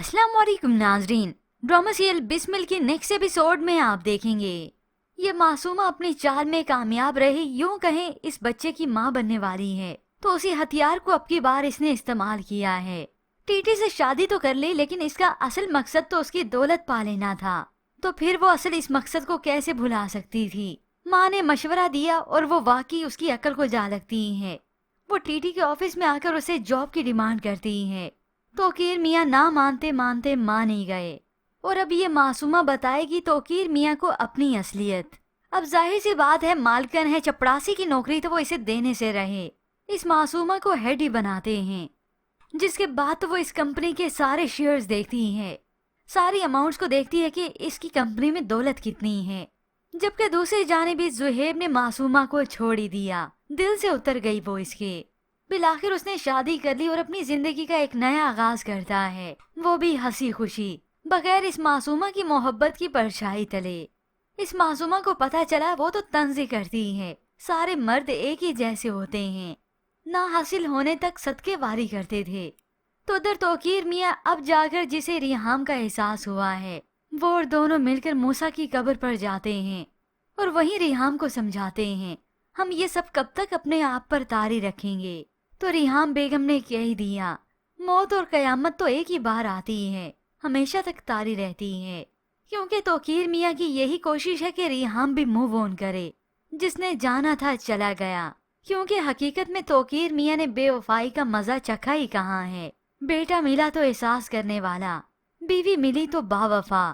अस्सलाम वालेकुम नाजरीन। ड्रामा सीरियल बिस्मिल के नेक्स्ट एपिसोड में आप देखेंगे ये मासूमा अपनी चाल में कामयाब रही, यूं कहें इस बच्चे की माँ बनने वाली है तो उसी हथियार को अब की बार इसने इस्तेमाल किया है। टीटी से शादी तो कर ली लेकिन इसका असल मकसद तो उसकी दौलत पा लेना था, तो फिर वो असल इस मकसद को कैसे भुला सकती थी। माँ ने मशवरा दिया और वो वाकई उसकी अकल को जा लगती है। वो टीटी के ऑफिस में आकर उसे जॉब की डिमांड करती है। तोकीर मियाँ ना मानते मानते मान ही गए और अब ये मासूमा बताएगी तोकीर मियाँ को अपनी असलियत। अब जाहिर सी बात है, मालकन है चपड़ासी की नौकरी तो वो इसे देने से रहे, इस मासूमा को हेड ही बनाते हैं। जिसके बाद तो वो इस कंपनी के सारे शेयर्स देखती है, सारी अमाउंट्स को देखती है कि इसकी कंपनी में दौलत कितनी है। जबकि दूसरी जानिब जुहेब ने मासूमा को छोड़ ही दिया, दिल से उतर गई वो इसके। बिलाखिर उसने शादी कर ली और अपनी जिंदगी का एक नया आगाज करता है, वो भी हंसी खुशी, बगैर इस मासूमा की मोहब्बत की परछाई तले। इस मासूमा को पता चला वो तो तंज़ी करती है, सारे मर्द एक ही जैसे होते हैं, ना हासिल होने तक सदके वारी करते थे। तो उधर तोकीर मियाँ अब जाकर जिसे रिहाम का एहसास हुआ है, वो और दोनों मिलकर मूसा की कब्र पर जाते हैं और वहीं रिहाम को समझाते हैं, हम ये सब कब तक अपने आप पर तारी रखेंगे। तो रिहाम बेगम ने कह ही दिया, मौत और कयामत तो एक ही बार आती है, हमेशा तक तारी रहती है। क्योंकि तोकीर मियाँ की यही कोशिश है कि रिहाम भी मूव ऑन करे, जिसने जाना था चला गया। क्योंकि हकीकत में तोकीर मियाँ ने बेवफाई का मजा चखा ही कहाँ है। बेटा मिला तो एहसास करने वाला, बीवी मिली तो बावफा।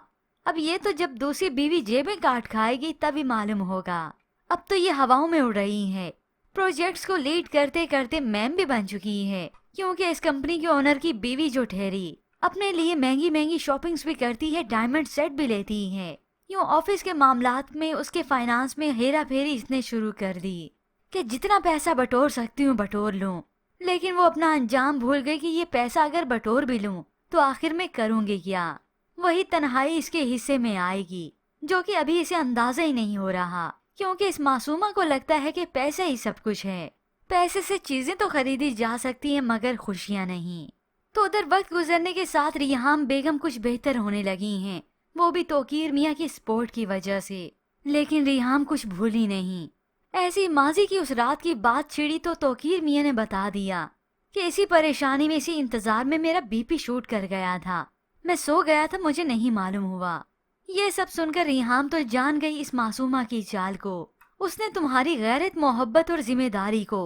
अब ये तो जब दूसरी बीवी जेबें काट खाएगी तभी मालूम होगा। अब तो ये हवाओं में उड़ रही है, प्रोजेक्ट्स को लीड करते करते मैम भी बन चुकी है। क्योंकि इस कंपनी के ओनर की बीवी जो ठहरी, अपने लिए महंगी महंगी शॉपिंग्स भी करती है, डायमंड सेट भी लेती है। यूँ ऑफिस के मामलात में उसके फाइनेंस में हेरा फेरी इसने शुरू कर दी कि जितना पैसा बटोर सकती हूँ बटोर लूँ। लेकिन वो अपना अंजाम भूल गई कि ये पैसा अगर बटोर भी लूँ तो आखिर में करूँगी क्या। वही तन्हाई इसके हिस्से में आएगी, जो कि अभी इसे अंदाजा ही नहीं हो रहा। क्योंकि इस मासूमा को लगता है कि पैसे ही सब कुछ है, पैसे से चीजें तो खरीदी जा सकती हैं मगर खुशियां नहीं। तो उधर वक्त गुजरने के साथ रिहाम बेगम कुछ बेहतर होने लगी हैं, वो भी तोकीर मियाँ की सपोर्ट की वजह से। लेकिन रिहाम कुछ भूली नहीं। ऐसी माजी की उस रात की बात छिड़ी तो तोकीर मियाँ ने बता दिया कि इसी परेशानी में, इसी इंतजार में मेरा बीपी शूट कर गया था, मैं सो गया था, मुझे नहीं मालूम हुआ। ये सब सुनकर रिहाम तो जान गई इस मासूमा की चाल को। उसने तुम्हारी गैरत, मोहब्बत और जिम्मेदारी को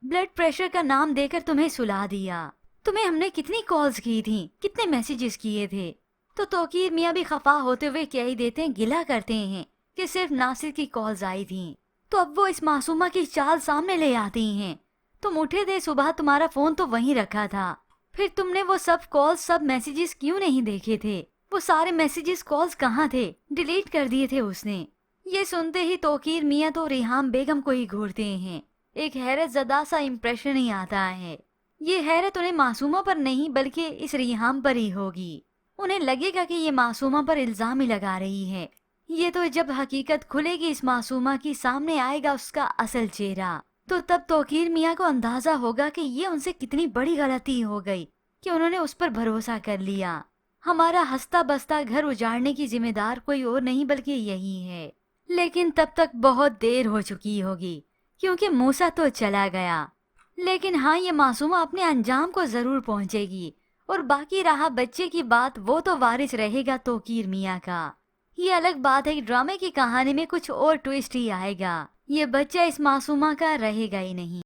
ब्लड प्रेशर का नाम देकर तुम्हें सुला दिया। तुम्हें हमने कितनी कॉल्स की थी, कितने मैसेजेस किए थे। तो तोकीर मियाँ भी खफा होते हुए कह ही देते हैं, गिला करते हैं कि सिर्फ नासिर की कॉल्स आई थी। तो अब वो इस मासूमा की चाल सामने ले आती हैं। तुम उठे थे सुबह, तुम्हारा फोन तो वहीं रखा था, फिर तुमने वो सब कॉल्स, सब मैसेजेस क्यों नहीं देखे थे? वो सारे मैसेजेस कॉल्स कहाँ थे? डिलीट कर दिए थे उसने। ये सुनते ही तोकीर मियाँ तो रिहाम बेगम को ही घूरते हैं, एक हैरत ज़दा सा इम्प्रेशन ही आता है। ये हैरत उन्हें मासूमा पर नहीं बल्कि इस रिहाम पर ही होगी। उन्हें लगेगा कि ये मासूमा पर इल्जाम ही लगा रही है। ये तो जब हकीकत खुलेगी इस मासूमा की, सामने आएगा उसका असल चेहरा, तो तब तोकीर मियाँ को अंदाजा होगा कि ये उनसे कितनी बड़ी गलती हो गई कि उन्होंने उस पर भरोसा कर लिया। हमारा हंसता बसता घर उजाड़ने की जिम्मेदार कोई और नहीं बल्कि यही है। लेकिन तब तक बहुत देर हो चुकी होगी, क्योंकि मूसा तो चला गया। लेकिन हाँ, ये मासूमा अपने अंजाम को जरूर पहुंचेगी और बाकी रहा बच्चे की बात, वो तो वारिस रहेगा तोकीर मियाँ का। ये अलग बात है कि ड्रामे की कहानी में कुछ और ट्विस्ट ही आएगा, ये बच्चा इस मासूमा का रहेगा ही नहीं।